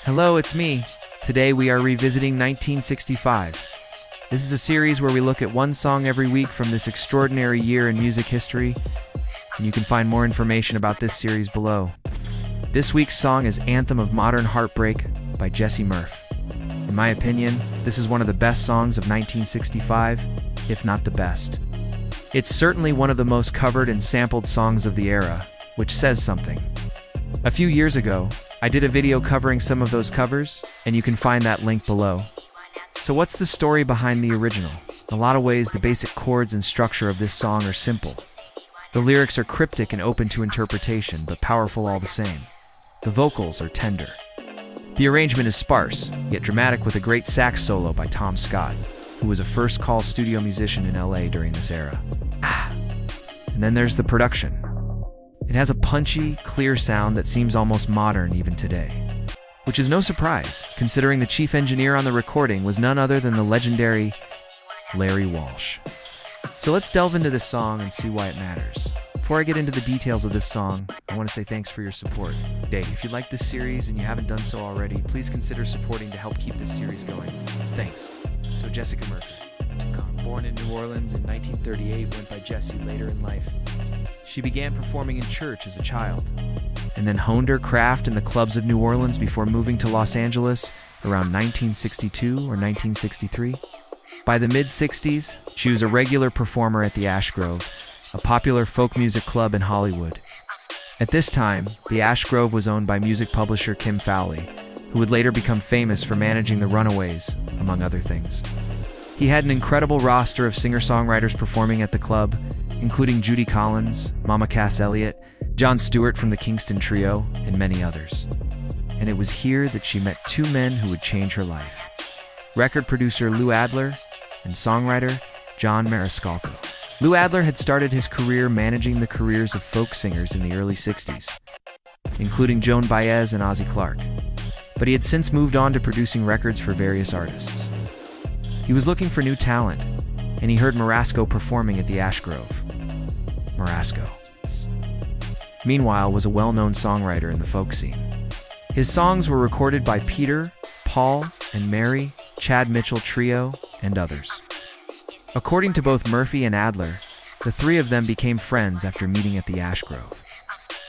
Hello, it's me. Today we are revisiting 1965. This is a series where we look at one song every week from this extraordinary year in music history, and you can find more information about this series below. This week's song is Anthem of Modern Heartbreak by Jessie Murph. In my opinion, this is one of the best songs of 1965, if not the best. It's certainly one of the most covered and sampled songs of the era, which says something. A few years ago, I did a video covering some of those covers, and you can find that link below. So what's the story behind the original? In a lot of ways, the basic chords and structure of this song are simple. The lyrics are cryptic and open to interpretation, but powerful all the same. The vocals are tender. The arrangement is sparse, yet dramatic, with a great sax solo by Tom Scott, who was a first-call studio musician in LA during this era. And then there's the production. It has a punchy, clear sound that seems almost modern even today. Which is no surprise, considering the chief engineer on the recording was none other than the legendary Larry Walsh. So let's delve into this song and see why it matters. Before I get into the details of this song, I want to say thanks for your support. If you like this series and you haven't done so already, please consider supporting to help keep this series going. Thanks. So Jessica Murphy, born in New Orleans in 1938, went by Jessie later in life. She began performing in church as a child, and then honed her craft in the clubs of New Orleans before moving to Los Angeles around 1962 or 1963. By the mid-60s, she was a regular performer at the Ash Grove, a popular folk music club in Hollywood. At this time, the Ash Grove was owned by music publisher Kim Fowley, who would later become famous for managing the Runaways, among other things. He had an incredible roster of singer-songwriters performing at the club, including Judy Collins, Mama Cass Elliot, John Stewart from the Kingston Trio, and many others. And it was here that she met two men who would change her life: record producer Lou Adler and songwriter John Marasco. Lou Adler had started his career managing the careers of folk singers in the early 60s, including Joan Baez and Ozzie Clark. But he had since moved on to producing records for various artists. He was looking for new talent, and he heard Morasco performing at the Ash Grove. Morasco, meanwhile, was a well-known songwriter in the folk scene. His songs were recorded by Peter, Paul, and Mary, Chad Mitchell Trio, and others. According to both Murphy and Adler, the three of them became friends after meeting at the Ash Grove.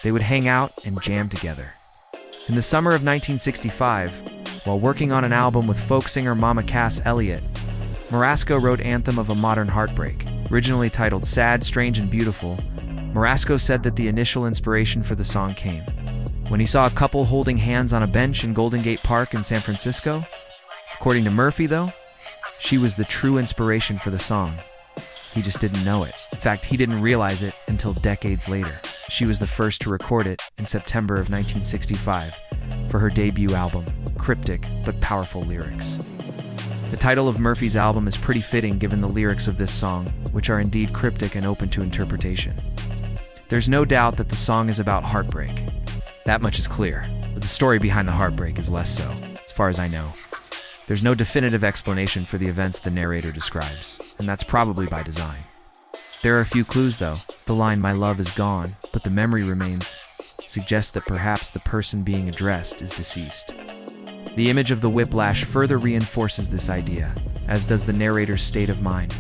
They would hang out and jam together. In the summer of 1965, while working on an album with folk singer Mama Cass Elliot, Morasco wrote Anthem of a Modern Heartbreak. Originally titled Sad, Strange, and Beautiful, Morasco said that the initial inspiration for the song came when he saw a couple holding hands on a bench in Golden Gate Park in San Francisco. According to Murphy, though, she was the true inspiration for the song. He just didn't know it. In fact, he didn't realize it until decades later. She was the first to record it in September of 1965 for her debut album, cryptic but powerful lyrics. The title of Murphy's album is pretty fitting given the lyrics of this song, which are indeed cryptic and open to interpretation. There's no doubt that the song is about heartbreak. That much is clear, but the story behind the heartbreak is less so, as far as I know. There's no definitive explanation for the events the narrator describes, and that's probably by design. There are a few clues, though. The line, "My love is gone, but the memory remains," suggests that perhaps the person being addressed is deceased. The image of the whiplash further reinforces this idea, as does the narrator's state of mind.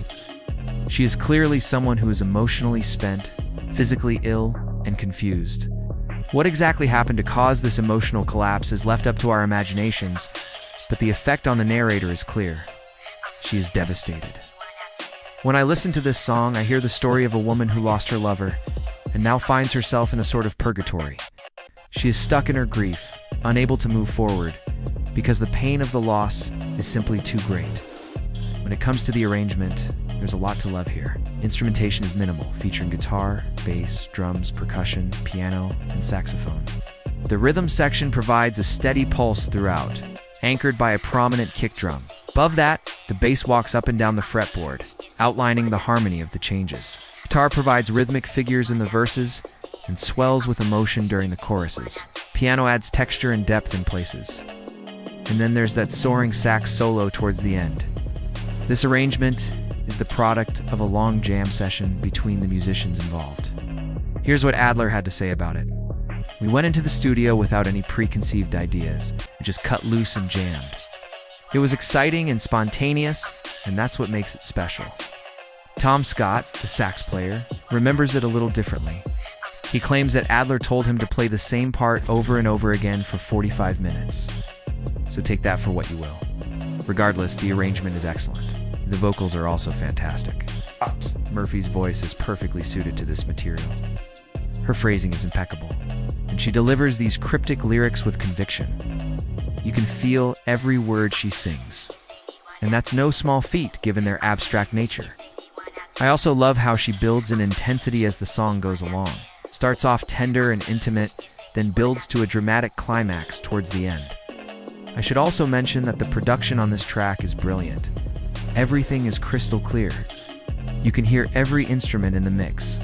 She is clearly someone who is emotionally spent, physically ill, and confused. What exactly happened to cause this emotional collapse is left up to our imaginations, but the effect on the narrator is clear. She is devastated. When I listen to this song, I hear the story of a woman who lost her lover and now finds herself in a sort of purgatory. She is stuck in her grief, unable to move forward, because the pain of the loss is simply too great. When it comes to the arrangement, there's a lot to love here. Instrumentation is minimal, featuring guitar, bass, drums, percussion, piano, and saxophone. The rhythm section provides a steady pulse throughout, anchored by a prominent kick drum. Above that, the bass walks up and down the fretboard, outlining the harmony of the changes. Guitar provides rhythmic figures in the verses and swells with emotion during the choruses. Piano adds texture and depth in places. And then there's that soaring sax solo towards the end. This arrangement is the product of a long jam session between the musicians involved. Here's what Adler had to say about it. We went into the studio without any preconceived ideas. We just cut loose and jammed. It was exciting and spontaneous, and that's what makes it special. Tom Scott, the sax player, remembers it a little differently. He claims that Adler told him to play the same part over and over again for 45 minutes. So take that for what you will. Regardless, the arrangement is excellent. The vocals are also fantastic. Murphy's voice is perfectly suited to this material. Her phrasing is impeccable, and she delivers these cryptic lyrics with conviction. You can feel every word she sings, and that's no small feat given their abstract nature. I also love how she builds in intensity as the song goes along. Starts off tender and intimate, then builds to a dramatic climax towards the end. I should also mention that the production on this track is brilliant. Everything is crystal clear. You can hear every instrument in the mix,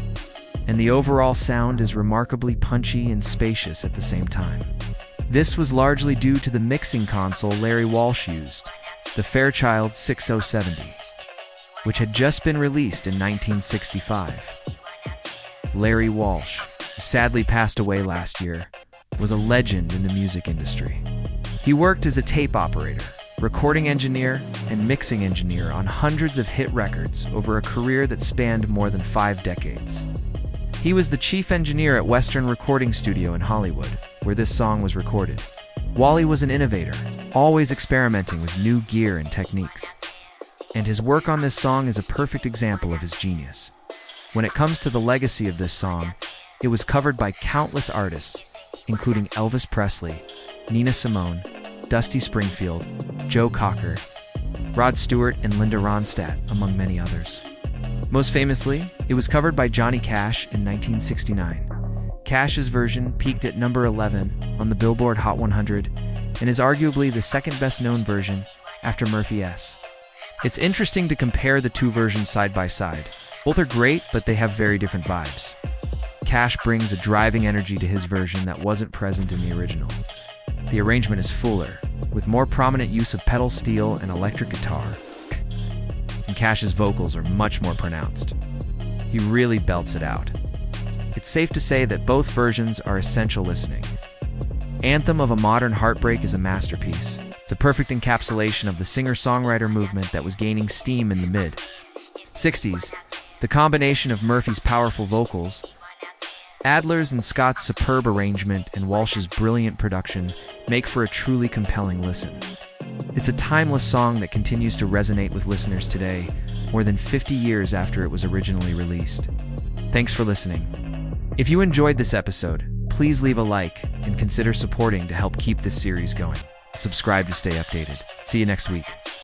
and the overall sound is remarkably punchy and spacious at the same time. This was largely due to the mixing console Larry Walsh used, the Fairchild 6070, which had just been released in 1965. Larry Walsh, who sadly passed away last year, was a legend in the music industry. He worked as a tape operator, recording engineer, and mixing engineer on hundreds of hit records over a career that spanned more than 5 decades. He was the chief engineer at Western Recording Studio in Hollywood, where this song was recorded. Wally was an innovator, always experimenting with new gear and techniques. And his work on this song is a perfect example of his genius. When it comes to the legacy of this song, it was covered by countless artists, including Elvis Presley, Nina Simone, Dusty Springfield, Joe Cocker, Rod Stewart, and Linda Ronstadt, among many others. Most famously, it was covered by Johnny Cash in 1969. Cash's version peaked at number 11 on the Billboard Hot 100 and is arguably the second best-known version after Murphy's. It's interesting to compare the two versions side by side. Both are great, but they have very different vibes. Cash brings a driving energy to his version that wasn't present in the original. The arrangement is fuller, with more prominent use of pedal steel and electric guitar. And Cash's vocals are much more pronounced. He really belts it out. It's safe to say that both versions are essential listening. Anthem of a Modern Heartbreak is a masterpiece. It's a perfect encapsulation of the singer-songwriter movement that was gaining steam in the mid-60s. The combination of Murphy's powerful vocals, Adler's and Scott's superb arrangement, and Walsh's brilliant production make for a truly compelling listen. It's a timeless song that continues to resonate with listeners today, more than 50 years after it was originally released. Thanks for listening. If you enjoyed this episode, please leave a like and consider supporting to help keep this series going. Subscribe to stay updated. See you next week.